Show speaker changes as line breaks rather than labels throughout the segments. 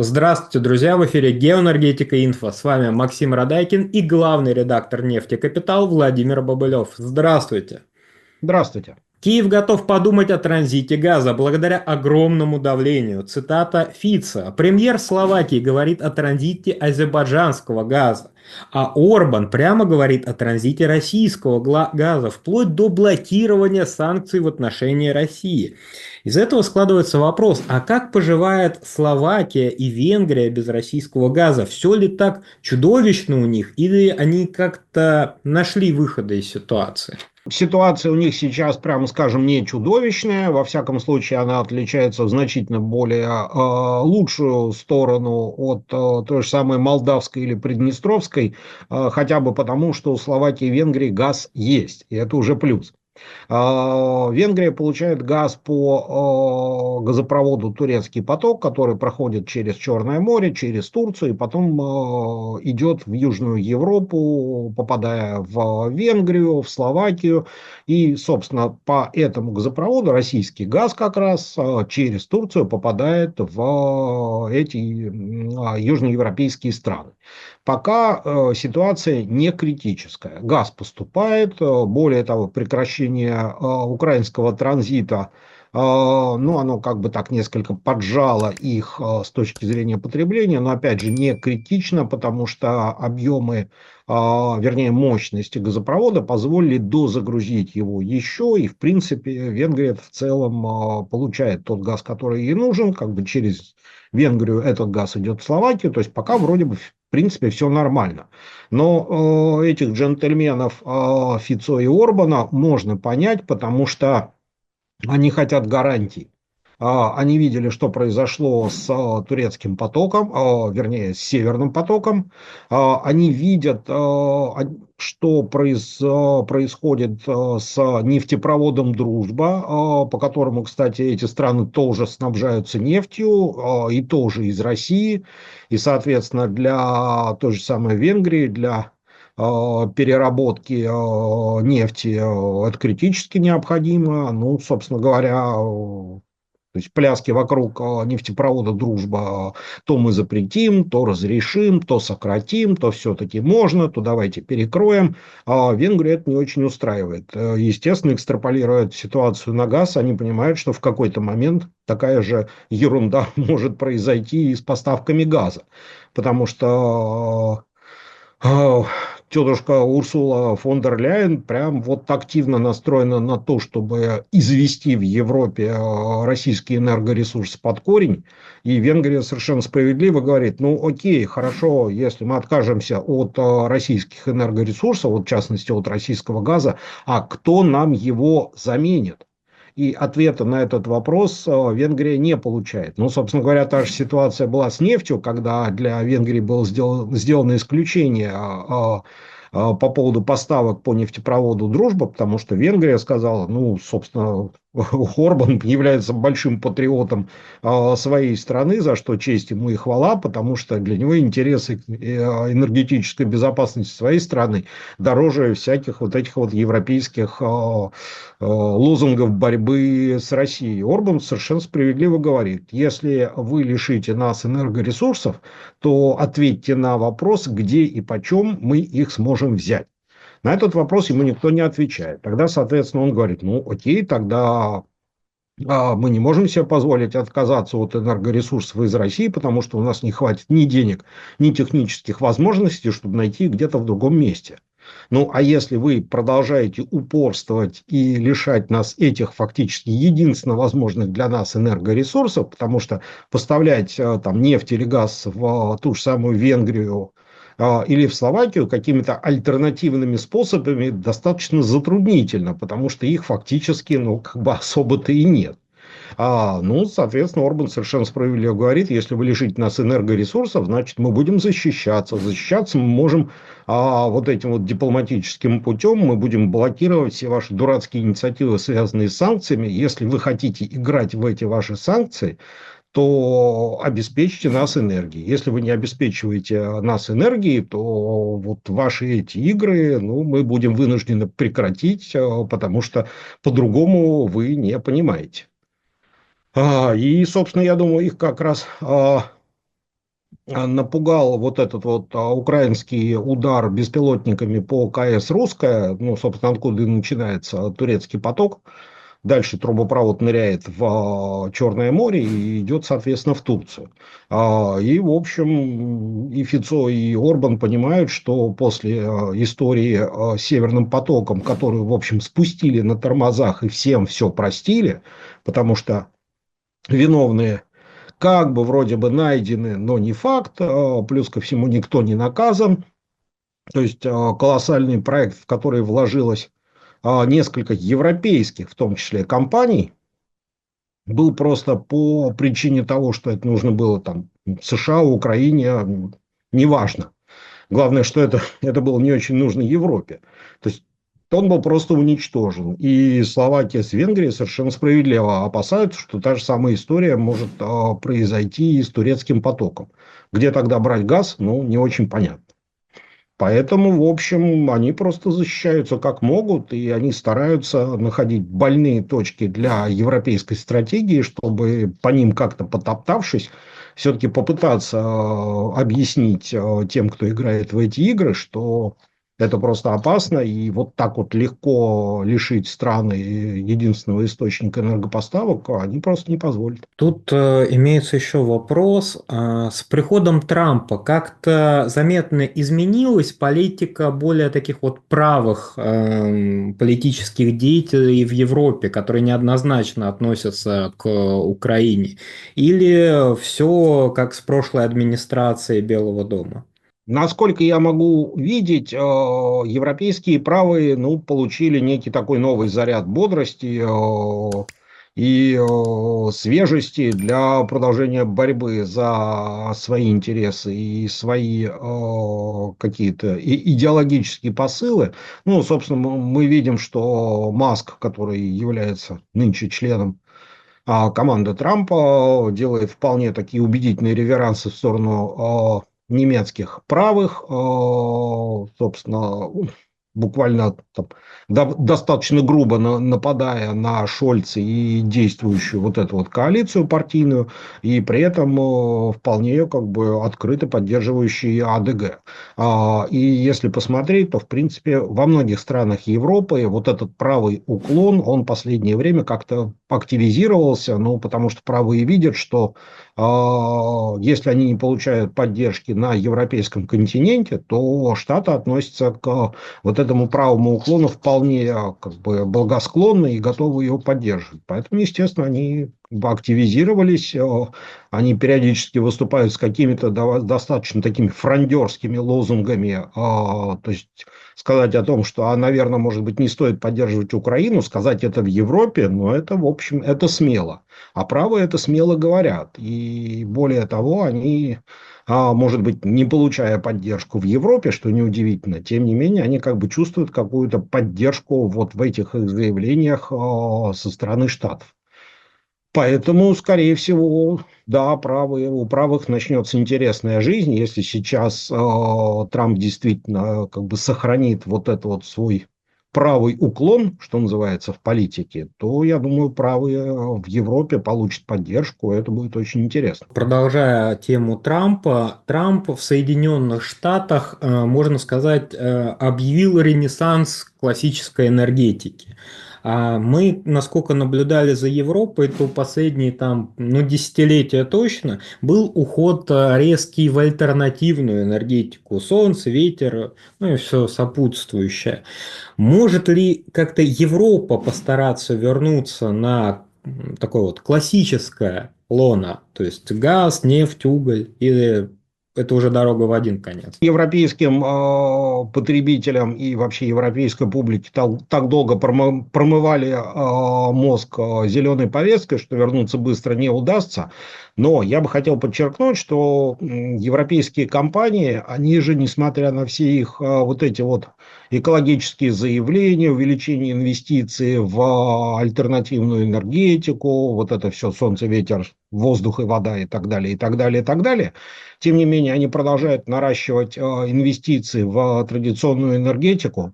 Здравствуйте, друзья! В эфире Геоэнергетика Инфо. С вами Максим Радайкин и главный редактор «Нефти Капитал» Владимир Бобылев. Здравствуйте!
Здравствуйте.
Киев готов подумать о транзите газа благодаря огромному давлению. Цитата Фица. Премьер Словакии говорит о транзите азербайджанского газа, а Орбан прямо говорит о транзите российского газа, вплоть до блокирования санкций в отношении России. Из этого складывается вопрос, а как поживает Словакия и Венгрия без российского газа? Все ли так чудовищно у них, или они как-то нашли выходы из ситуации?
Ситуация у них сейчас, прямо скажем, не чудовищная. Во всяком случае, она отличается в значительно более лучшую сторону от той же самой молдавской или приднестровской, хотя бы потому, что у Словакии и Венгрии газ есть, и это уже плюс. Венгрия получает газ по газопроводу «Турецкий поток», который проходит через Черное море, через Турцию, и потом идет в Южную Европу, попадая в Венгрию, в Словакию. И, собственно, по этому газопроводу российский газ как раз через Турцию попадает в эти южноевропейские страны. Пока ситуация не критическая. Газ поступает, более того, прекращение украинского транзита, ну, оно как бы так несколько поджало их с точки зрения потребления, но опять же не критично, потому что объемы, вернее мощности газопровода позволили дозагрузить его еще, и в принципе Венгрия в целом получает тот газ, который ей нужен, как бы через Венгрию этот газ идет в Словакию, то есть пока вроде бы в принципе все нормально. Но этих джентльменов Фицо и Орбана можно понять, потому что они хотят гарантий. Они видели, что произошло с турецким потоком, вернее, с северным потоком. Они видят, что происходит с нефтепроводом «Дружба», по которому, кстати, эти страны тоже снабжаются нефтью, и тоже из России. И, соответственно, для той же самой Венгрии, для переработки нефти это критически необходимо. Ну, собственно говоря, то есть пляски вокруг нефтепровода «Дружба», то мы запретим, то разрешим, то сократим, то все-таки можно, то давайте перекроем. Венгрию это не очень устраивает. Естественно, экстраполируя эту ситуацию на газ, они понимают, что в какой-то момент такая же ерунда может произойти и с поставками газа. Потому что тетушка Урсула фон дер Ляйен прям вот активно настроена на то, чтобы извести в Европе российские энергоресурсы под корень. И Венгрия совершенно справедливо говорит, ну окей, хорошо, если мы откажемся от российских энергоресурсов, вот в частности от российского газа, а кто нам его заменит? И ответа на этот вопрос Венгрия не получает. Ну, собственно говоря, та же ситуация была с нефтью, когда для Венгрии было сделано исключение по поводу поставок по нефтепроводу «Дружба», потому что Венгрия сказала, ну, собственно, Орбан является большим патриотом своей страны, за что честь ему и хвала, потому что для него интересы энергетической безопасности своей страны дороже всяких вот этих вот европейских лозунгов борьбы с Россией. Орбан совершенно справедливо говорит, если вы лишите нас энергоресурсов, то ответьте на вопрос, где и почем мы их сможем взять. На этот вопрос ему никто не отвечает. Тогда, соответственно, он говорит, ну окей, тогда мы не можем себе позволить отказаться от энергоресурсов из России, потому что у нас не хватит ни денег, ни технических возможностей, чтобы найти где-то в другом месте. Ну, а если вы продолжаете упорствовать и лишать нас этих фактически единственно возможных для нас энергоресурсов, потому что поставлять там нефть или газ в ту же самую Венгрию или в Словакию какими-то альтернативными способами достаточно затруднительно, потому что их фактически, ну, как бы особо-то и нет. Ну, соответственно, Орбан совершенно справедливо говорит, если вы лишите нас энергоресурсов, значит, мы будем защищаться. Защищаться мы можем вот этим вот дипломатическим путем, мы будем блокировать все ваши дурацкие инициативы, связанные с санкциями. Если вы хотите играть в эти ваши санкции, то обеспечьте нас энергией. Если вы не обеспечиваете нас энергией, то вот ваши эти игры, ну, мы будем вынуждены прекратить, потому что по-другому вы не понимаете. И, собственно, я думаю, их как раз напугал вот этот вот украинский удар беспилотниками по КС «Русская», ну, собственно, откуда и начинается турецкий поток. Дальше трубопровод ныряет в Черное море и идет, соответственно, в Турцию. И, в общем, и Фицо, и Орбан понимают, что после истории с Северным потоком, которую, в общем, спустили на тормозах и всем все простили, потому что виновные как бы вроде бы найдены, но не факт, плюс ко всему никто не наказан. То есть колоссальный проект, в который вложилось несколько европейских, в том числе, компаний, был просто по причине того, что это нужно было там США, Украине, неважно. Главное, что это было не очень нужно Европе. То есть он был просто уничтожен. И Словакия с Венгрией совершенно справедливо опасаются, что та же самая история может произойти и с турецким потоком. Где тогда брать газ, ну, не очень понятно. Поэтому, в общем, они просто защищаются как могут, и они стараются находить больные точки для европейской стратегии, чтобы по ним как-то потоптавшись, все-таки попытаться объяснить тем, кто играет в эти игры, что это просто опасно, и вот так вот легко лишить страны единственного источника энергопоставок они просто не позволят.
Тут имеется еще вопрос. С приходом Трампа как-то заметно изменилась политика более таких вот правых политических деятелей в Европе, которые неоднозначно относятся к Украине? Или все как с прошлой администрацией Белого дома?
Насколько я могу видеть, европейские правые, ну, получили некий такой новый заряд бодрости и свежести для продолжения борьбы за свои интересы и свои какие-то идеологические посылы. Ну, собственно, мы видим, что Маск, который является нынче членом команда Трампа, делает вполне такие убедительные реверансы в сторону немецких правых, собственно, буквально там, достаточно грубо нападая на Шольца и действующую вот эту вот коалицию партийную, и при этом вполне как бы открыто поддерживающие АДГ. И если посмотреть, то в принципе во многих странах Европы вот этот правый уклон, он в последнее время как-то активизировался, ну, потому что правые видят, что если они не получают поддержки на европейском континенте, то Штаты относятся к вот этому правому уклону вполне как бы благосклонно и готовы его поддерживать. Поэтому, естественно, они как бы активизировались, они периодически выступают с какими-то достаточно такими фрондерскими лозунгами, то есть сказать о том, что, наверное, может быть, не стоит поддерживать Украину, сказать это в Европе, но это, в общем, это смело. А правые это смело говорят. И более того, они, может быть, не получая поддержку в Европе, что неудивительно, тем не менее, они как бы чувствуют какую-то поддержку вот в этих их заявлениях со стороны Штатов. Поэтому, скорее всего, да, правые, у правых начнется интересная жизнь, если сейчас Трамп действительно как бы сохранит вот этот вот свой правый уклон, что называется, в политике, то, я думаю, правые в Европе получат поддержку, и это будет очень интересно.
Продолжая тему Трампа, Трамп в Соединенных Штатах, можно сказать, объявил ренессанс классической энергетики. А мы, насколько наблюдали за Европой, то последние там, ну, десятилетия точно, был уход резкий в альтернативную энергетику. Солнце, ветер, ну и все сопутствующее. Может ли как-то Европа постараться вернуться на такое вот классическое лоно, то есть газ, нефть, уголь, или это уже дорога в один конец?
Европейским потребителям и вообще европейской публике так долго промывали мозг зеленой повесткой, что вернуться быстро не удастся. Но я бы хотел подчеркнуть, что европейские компании, они же, несмотря на все их вот эти вот экологические заявления, увеличение инвестиций в альтернативную энергетику, вот это все солнце, ветер, воздух и вода и так далее, и так далее, и так далее. Тем не менее, они продолжают наращивать инвестиции в традиционную энергетику.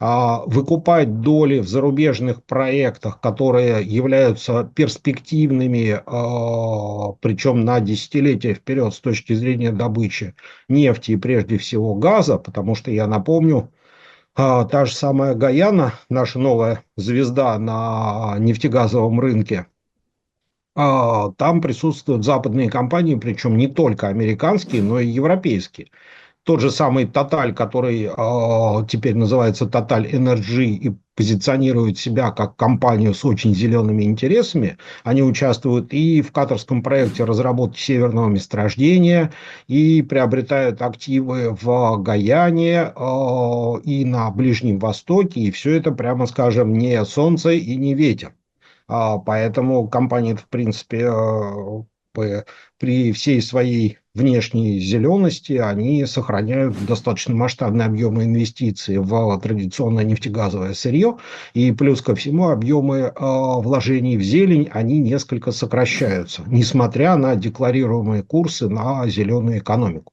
выкупать доли в зарубежных проектах, которые являются перспективными, причем на десятилетия вперед с точки зрения добычи нефти и прежде всего газа, потому что, я напомню, та же самая Гаяна, наша новая звезда на нефтегазовом рынке, там присутствуют западные компании, причем не только американские, но и европейские. Тот же самый Total, который теперь называется Total Energy и позиционирует себя как компанию с очень зелеными интересами, они участвуют и в катарском проекте разработки северного месторождения, и приобретают активы в Гаяне, и на Ближнем Востоке, и все это, прямо скажем, не солнце и не ветер. Поэтому компании, в принципе, при всей своей внешней зелености, они сохраняют достаточно масштабные объемы инвестиций в традиционное нефтегазовое сырье. И плюс ко всему объемы вложений в зелень, они несколько сокращаются, несмотря на декларируемые курсы на зеленую экономику.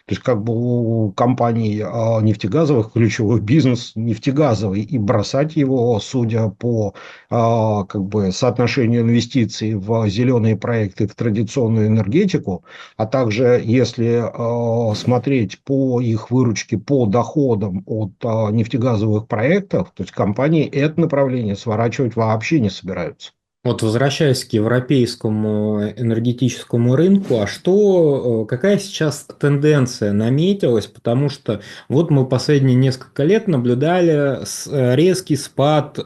То есть, как бы у компаний нефтегазовых ключевой бизнес нефтегазовый, и бросать его, судя по как бы соотношению инвестиций в зеленые проекты, в традиционную энергетику, а также если смотреть по их выручке, по доходам от нефтегазовых проектов, то есть компании это направление сворачивать вообще не собираются.
Вот возвращаясь к европейскому энергетическому рынку, какая сейчас тенденция наметилась? Потому что вот мы последние несколько лет наблюдали резкий спад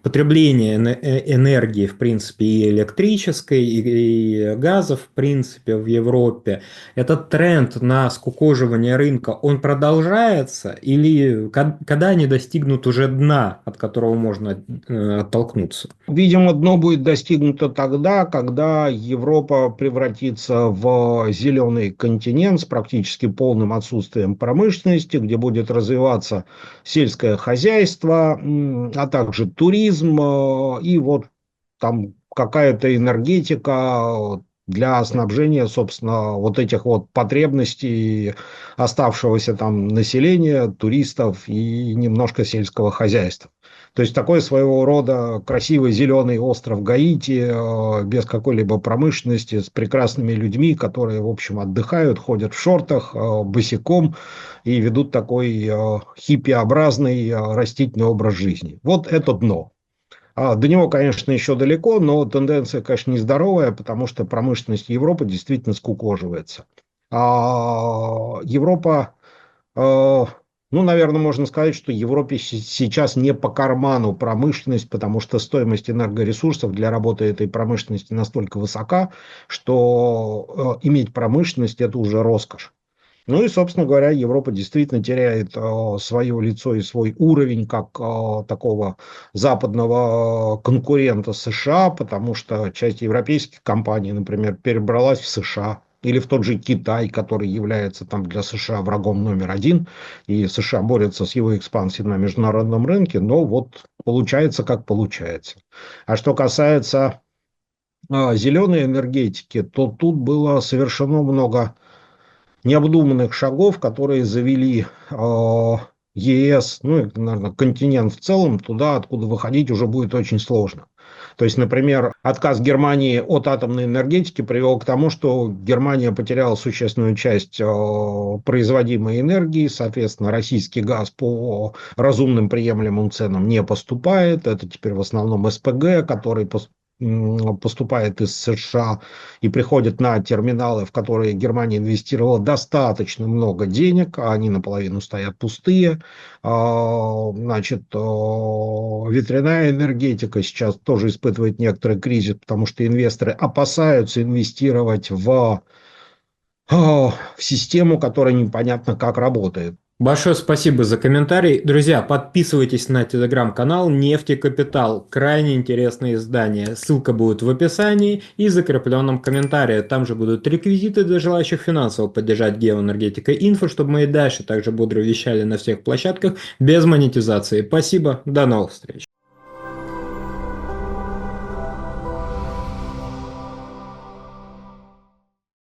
потребления энергии, в принципе, и электрической, и газа, в принципе, в Европе. Этот тренд на скукоживание рынка, он продолжается? Или когда они достигнут уже дна, от которого можно оттолкнуться?
Видимо, дно будет достигнуто тогда, когда Европа превратится в зеленый континент с практически полным отсутствием промышленности, где будет развиваться сельское хозяйство, а также туризм, и вот там какая-то энергетика для снабжения, собственно, вот этих вот потребностей оставшегося там населения, туристов и немножко сельского хозяйства. То есть такой своего рода красивый зеленый остров Гаити, без какой-либо промышленности, с прекрасными людьми, которые, в общем, отдыхают, ходят в шортах, босиком и ведут такой хиппиобразный растительный образ жизни. Вот это дно. До него, конечно, еще далеко, но тенденция, конечно, нездоровая, потому что промышленность Европы действительно скукоживается. Европа, ну, наверное, можно сказать, что Европе сейчас не по карману промышленность, потому что стоимость энергоресурсов для работы этой промышленности настолько высока, что иметь промышленность – это уже роскошь. Ну и, собственно говоря, Европа действительно теряет свое лицо и свой уровень как такого западного конкурента США, потому что часть европейских компаний, например, перебралась в США. Или в тот же Китай, который является там для США врагом номер один, и США борется с его экспансией на международном рынке, но вот получается как получается. А что касается зеленой энергетики, то тут было совершено много необдуманных шагов, которые завели ЕС, ну, и, наверное, континент в целом, туда, откуда выходить уже будет очень сложно. То есть, например, отказ Германии от атомной энергетики привел к тому, что Германия потеряла существенную часть производимой энергии, соответственно, российский газ по разумным приемлемым ценам не поступает, это теперь в основном СПГ, который поступает из США и приходит на терминалы, в которые Германия инвестировала достаточно много денег, а они наполовину стоят пустые. Значит, ветряная энергетика сейчас тоже испытывает некоторый кризис, потому что инвесторы опасаются инвестировать в систему, которая непонятно как работает.
Большое спасибо за комментарий. Друзья, подписывайтесь на телеграм-канал «Нефть и Капитал». Крайне интересное издание. Ссылка будет в описании и закрепленном комментарии. Там же будут реквизиты для желающих финансово поддержать Геоэнергетика Инфо, чтобы мы и дальше также бодро вещали на всех площадках без монетизации. Спасибо, до новых встреч.